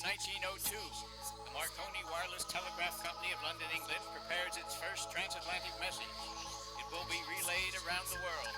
1902. The Marconi Wireless Telegraph Company of London, England prepares its first transatlantic message. It will be relayed around the world.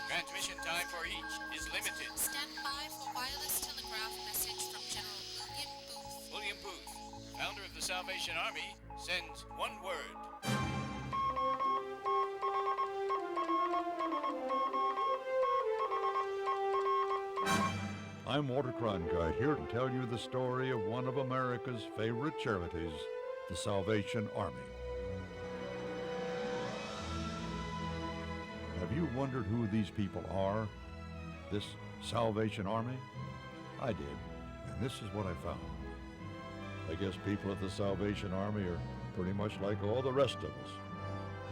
Transmission time for each is limited. Stand by for wireless telegraph message from General William Booth. William Booth, founder of the Salvation Army, sends one word. I'm Walter Cronkite, here to tell you the story of one of America's favorite charities, the Salvation Army. Have you wondered who these people are? This Salvation Army? I did, and this is what I found. I guess people at the Salvation Army are pretty much like all the rest of us.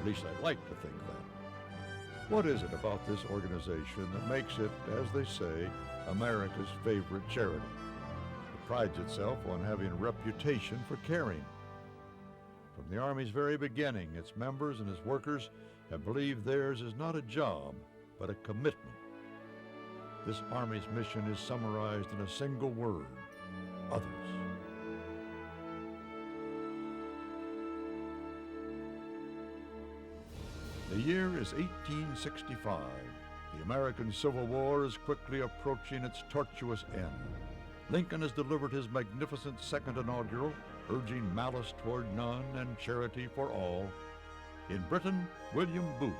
At least I'd like to think that. What is it about this organization that makes it, as they say, America's favorite charity? It prides itself on having a reputation for caring. From the Army's very beginning, its members and its workers have believed theirs is not a job, but a commitment. This Army's mission is summarized in a single word: others. The year is 1865. The American Civil War is quickly approaching its tortuous end. Lincoln has delivered his magnificent second inaugural, urging malice toward none and charity for all. In Britain, William Booth,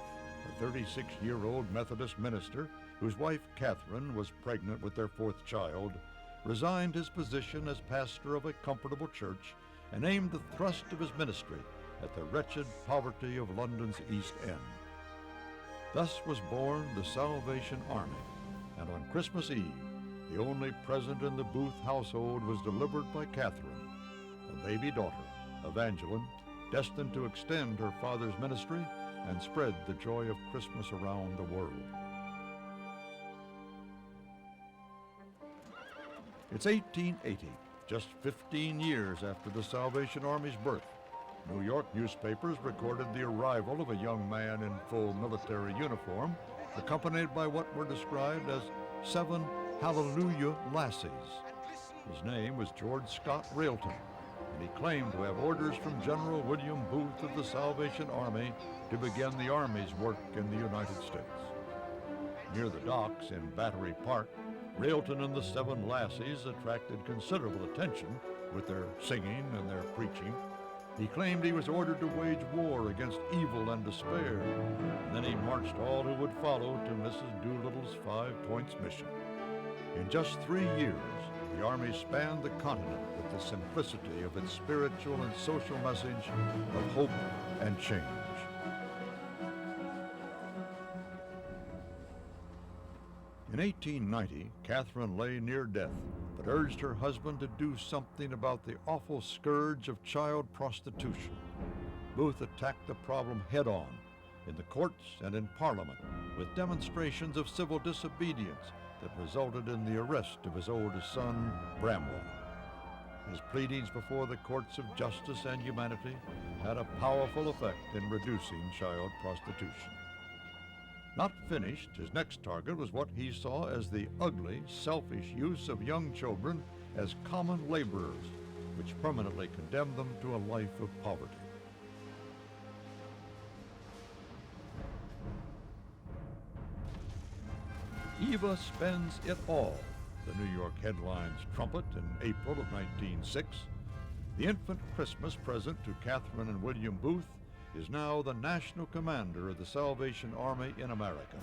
a 36-year-old Methodist minister whose wife Catherine was pregnant with their fourth child, resigned his position as pastor of a comfortable church and aimed the thrust of his ministry at the wretched poverty of London's East End. Thus was born the Salvation Army, and on Christmas Eve, the only present in the Booth household was delivered by Catherine, a baby daughter, Evangeline, destined to extend her father's ministry and spread the joy of Christmas around the world. It's 1880, just 15 years after the Salvation Army's birth. New York newspapers recorded the arrival of a young man in full military uniform, accompanied by what were described as 7 Hallelujah lassies. His name was George Scott Railton, and he claimed to have orders from General William Booth of the Salvation Army to begin the Army's work in the United States. Near the docks in Battery Park, Railton and the 7 lassies attracted considerable attention with their singing and their preaching. He claimed he was ordered to wage war against evil and despair, and then he marched all who would follow to Mrs. Doolittle's 5 Points mission. In just 3 years, the Army spanned the continent with the simplicity of its spiritual and social message of hope and change. In 1890, Catherine lay near death, but urged her husband to do something about the awful scourge of child prostitution. Booth attacked the problem head-on, in the courts and in Parliament, with demonstrations of civil disobedience that resulted in the arrest of his oldest son, Bramwell. His pleadings before the courts of justice and humanity had a powerful effect in reducing child prostitution. Not finished, his next target was what he saw as the ugly, selfish use of young children as common laborers, which permanently condemned them to a life of poverty. Eva spends it all, the New York headlines trumpet in April of 1906. The infant Christmas present to Catherine and William Booth is now the national commander of the Salvation Army in America.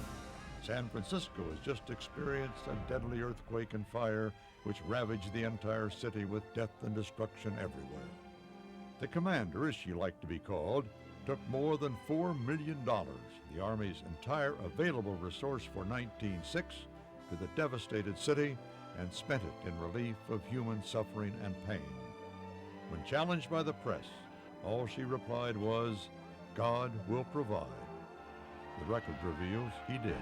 San Francisco has just experienced a deadly earthquake and fire which ravaged the entire city with death and destruction everywhere. The commander, as she liked to be called, took more than $4 million, the Army's entire available resource for 1906, to the devastated city and spent it in relief of human suffering and pain. When challenged by the press, all she replied was, "God will provide." The record reveals he did.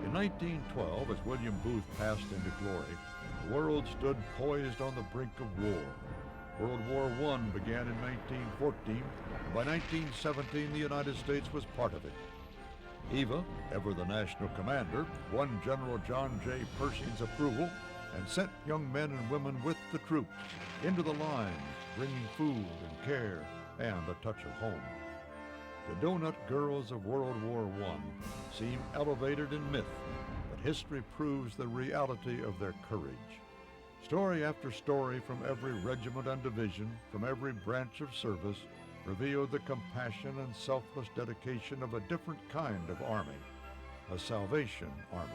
In 1912, as William Booth passed into glory, the world stood poised on the brink of war. World War I began in 1914, and by 1917 the United States was part of it. Eva, ever the national commander, won General John J. Pershing's approval and sent young men and women with the troops into the lines, bringing food and care and a touch of home. The Donut Girls of World War I seem elevated in myth, but history proves the reality of their courage. Story after story from every regiment and division, from every branch of service, revealed the compassion and selfless dedication of a different kind of army, a Salvation Army.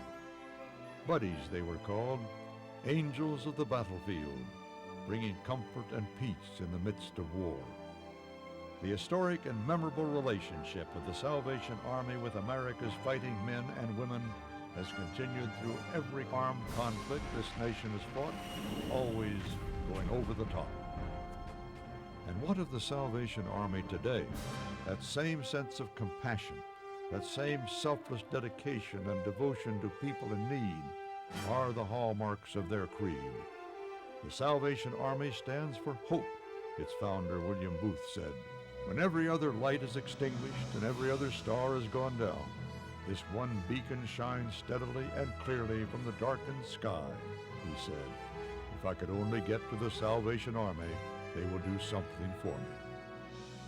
Buddies, they were called, angels of the battlefield, bringing comfort and peace in the midst of war. The historic and memorable relationship of the Salvation Army with America's fighting men and women has continued through every armed conflict this nation has fought, always going over the top. And what of the Salvation Army today? That same sense of compassion, that same selfless dedication and devotion to people in need are the hallmarks of their creed. The Salvation Army stands for hope, its founder William Booth said. When every other light is extinguished and every other star has gone down, this one beacon shines steadily and clearly from the darkened sky, he said. If I could only get to the Salvation Army, they will do something for me.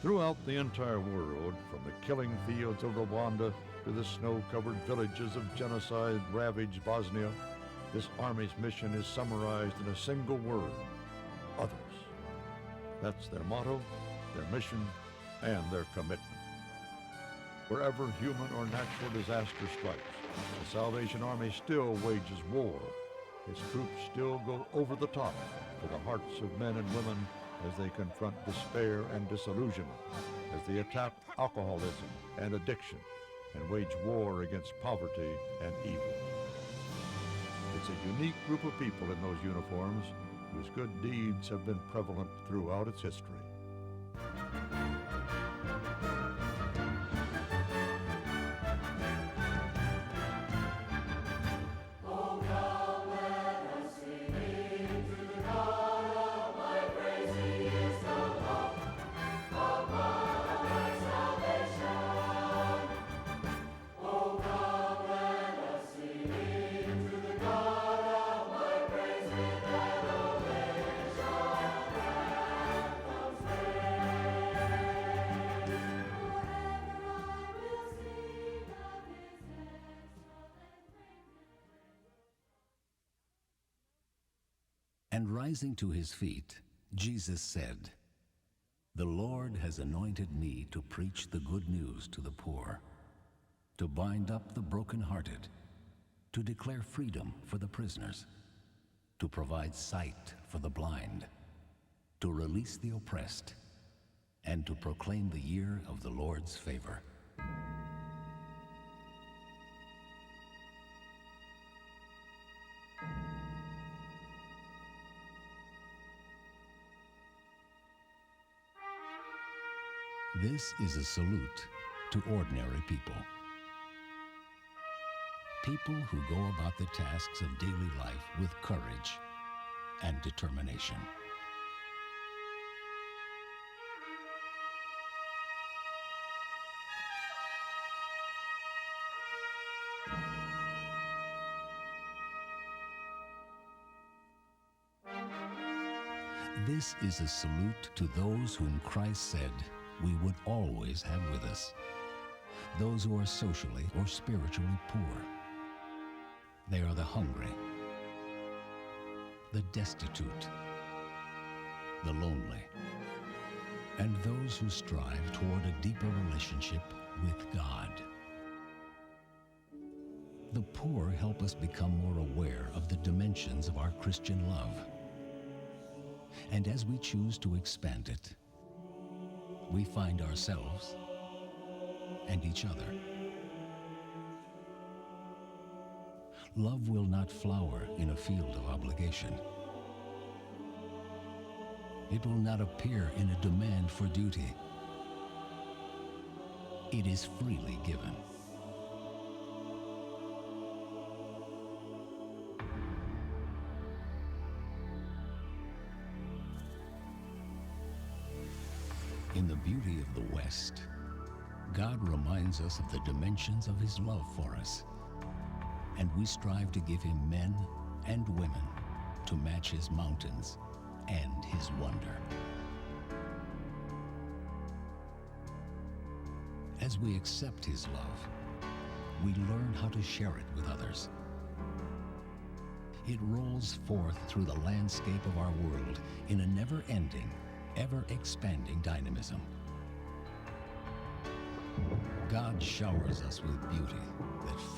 Throughout the entire world, from the killing fields of Rwanda to the snow-covered villages of genocide-ravaged Bosnia, this Army's mission is summarized in a single word: others. That's their motto, their mission, and their commitment. Wherever human or natural disaster strikes, the Salvation Army still wages war. Its troops still go over the top for the hearts of men and women as they confront despair and disillusionment, as they attack alcoholism and addiction and wage war against poverty and evil. It's a unique group of people in those uniforms whose good deeds have been prevalent throughout its history. And rising to his feet, Jesus said, "The Lord has anointed me to preach the good news to the poor, to bind up the brokenhearted, to declare freedom for the prisoners, to provide sight for the blind, to release the oppressed, and to proclaim the year of the Lord's favor." This is a salute to ordinary people. People who go about the tasks of daily life with courage and determination. This is a salute to those whom Christ said we would always have with us, those who are socially or spiritually poor. They are the hungry, the destitute, the lonely, and those who strive toward a deeper relationship with God. The poor help us become more aware of the dimensions of our Christian love. And as we choose to expand it, we find ourselves and each other. Love will not flower in a field of obligation. It will not appear in a demand for duty. It is freely given. In the beauty of the West, God reminds us of the dimensions of His love for us, and we strive to give Him men and women to match his mountains and his wonder. As we accept his love, we learn how to share it with others. It rolls forth through the landscape of our world in a never-ending, ever-expanding dynamism. God showers us with beauty that